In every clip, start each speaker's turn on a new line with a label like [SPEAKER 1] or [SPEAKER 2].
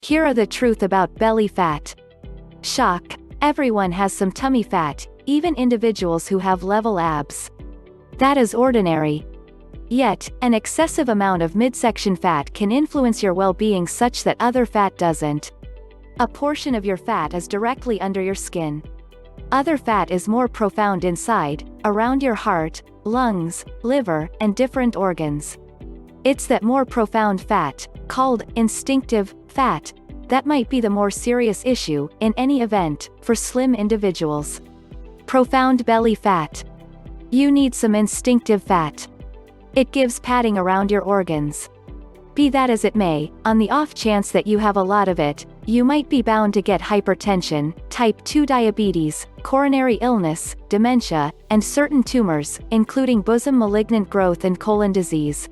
[SPEAKER 1] Here are the truth about belly fat. Shock. Everyone has some tummy fat, even individuals who have level abs. That is ordinary. Yet, an excessive amount of midsection fat can influence your well-being such that other fat doesn't. A portion of your fat is directly under your skin. Other fat is more profound inside, around your heart, lungs, liver, and different organs. It's that more profound fat, called instinctive fat, that might be the more serious issue, in any event, for slim individuals. Profound belly fat. You need some instinctive fat. It gives padding around your organs. Be that as it may, on the off chance that you have a lot of it, you might be bound to get hypertension, type 2 diabetes, coronary illness, dementia, and certain tumors, including bosom malignant growth and colon disease.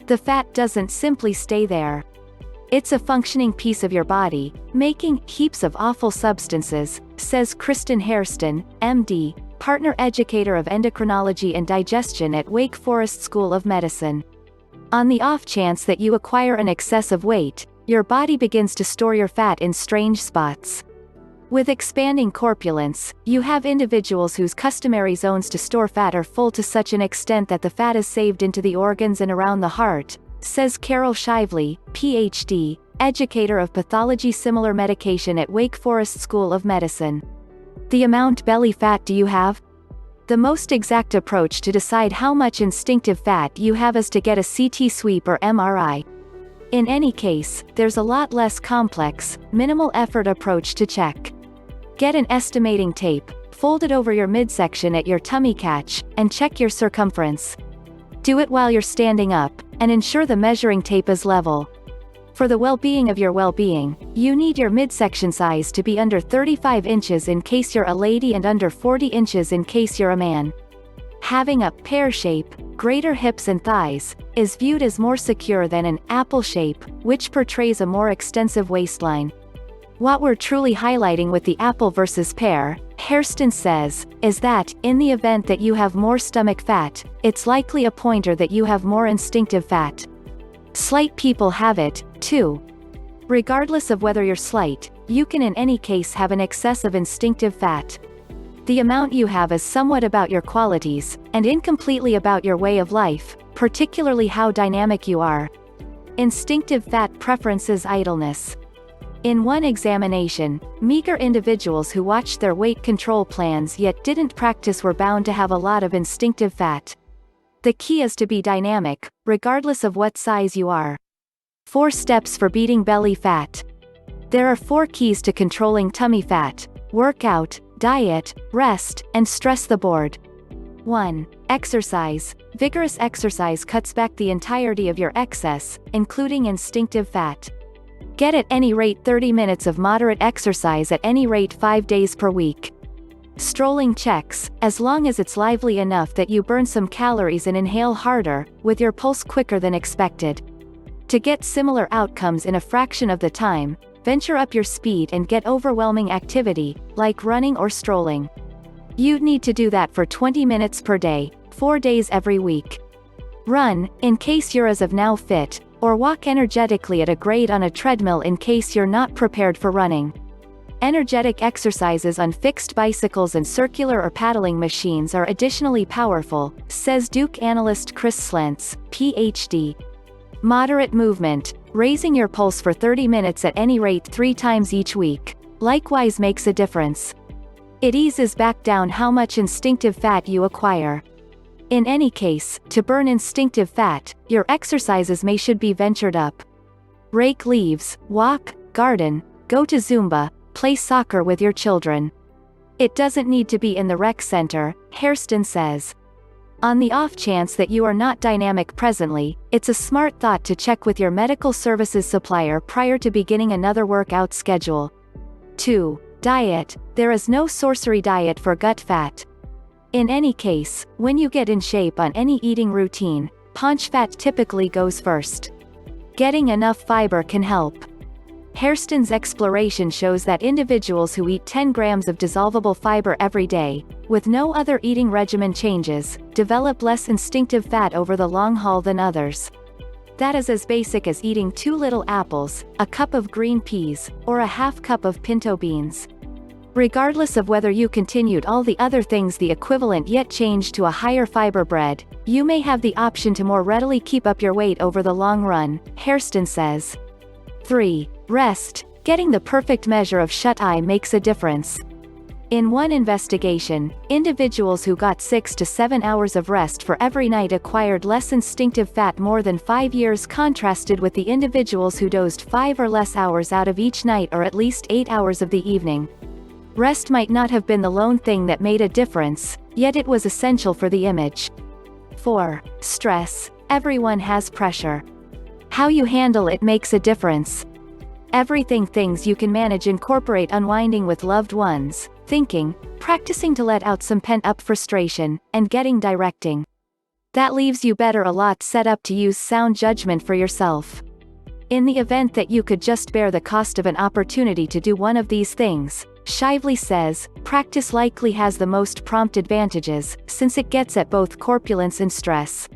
[SPEAKER 1] The fat doesn't simply stay there. It's a functioning piece of your body, making heaps of awful substances, says Kristen Hairston, MD, partner educator of endocrinology and digestion at Wake Forest School of Medicine. On the off chance that you acquire an excess of weight, your body begins to store your fat in strange spots. With expanding corpulence, you have individuals whose customary zones to store fat are full to such an extent that the fat is saved into the organs and around the heart, says Carol Shively, Ph.D., educator of pathology similar medication at Wake Forest School of Medicine. The amount belly fat do you have? The most exact approach to decide how much instinctive fat you have is to get a CT sweep or MRI. In any case, there's a lot less complex, minimal effort approach to check. Get an estimating tape, fold it over your midsection at your tummy catch, and check your circumference. Do it while you're standing up, and ensure the measuring tape is level. For the well-being of your well-being, you need your midsection size to be under 35 inches in case you're a lady and under 40 inches in case you're a man. Having a pear shape, greater hips and thighs, is viewed as more secure than an apple shape, which portrays a more extensive waistline. What we're truly highlighting with the apple versus pear, Hairston says, is that, in the event that you have more stomach fat, it's likely a pointer that you have more instinctive fat. Slight people have it, too. Regardless of whether you're slight, you can in any case have an excess of instinctive fat. The amount you have is somewhat about your qualities, and incompletely about your way of life, particularly how dynamic you are. Instinctive fat preferences idleness. In one examination, meager individuals who watched their weight control plans yet didn't practice were bound to have a lot of instinctive fat. The key is to be dynamic, regardless of what size you are. 4 steps for beating belly fat. There are 4 keys to controlling tummy fat: workout, diet, rest, and stress the board. 1. Exercise. Vigorous exercise cuts back the entirety of your excess, including instinctive fat. Get at any rate 30 minutes of moderate exercise at any rate 5 days per week. Strolling checks, as long as it's lively enough that you burn some calories and inhale harder, with your pulse quicker than expected. To get similar outcomes in a fraction of the time, venture up your speed and get overwhelming activity, like running or strolling. You'd need to do that for 20 minutes per day, 4 days every week. Run, in case you're as of now fit, or walk energetically at a grade on a treadmill in case you're not prepared for running. Energetic exercises on fixed bicycles and circular or paddling machines are additionally powerful, says Duke analyst Chris Slentz, Ph.D. Moderate movement, raising your pulse for 30 minutes at any rate 3 times each week, likewise makes a difference. It eases back down how much instinctive fat you acquire. In any case, to burn instinctive fat, your exercises should be ventured up. Rake leaves, walk, garden, go to Zumba, play soccer with your children. It doesn't need to be in the rec center, Hairston says. On the off chance that you are not dynamic presently, it's a smart thought to check with your medical services supplier prior to beginning another workout schedule. 2. Diet. There is no sorcery diet for gut fat. In any case, when you get in shape on any eating routine, paunch fat typically goes first. Getting enough fiber can help. Hairston's exploration shows that individuals who eat 10 grams of dissolvable fiber every day, with no other eating regimen changes, develop less instinctive fat over the long haul than others. That is as basic as eating 2 little apples, a cup of green peas, or a half cup of pinto beans. Regardless of whether you continued all the other things the equivalent yet changed to a higher fiber bread, you may have the option to more readily keep up your weight over the long run, Hairston says. 3. Rest. Getting the perfect measure of shut-eye makes a difference. In one investigation, individuals who got 6 to 7 hours of rest for every night acquired less instinctive fat more than 5 years, contrasted with the individuals who dozed 5 or less hours out of each night or at least 8 hours of the evening. Rest might not have been the lone thing that made a difference, yet it was essential for the image. 4. Stress. Everyone has pressure. How you handle it makes a difference. Things you can manage incorporate unwinding with loved ones, thinking, practicing to let out some pent-up frustration, and getting directing. That leaves you better a lot set up to use sound judgment for yourself. In the event that you could just bear the cost of an opportunity to do one of these things, Shively says, practice likely has the most prompt advantages, since it gets at both corpulence and stress.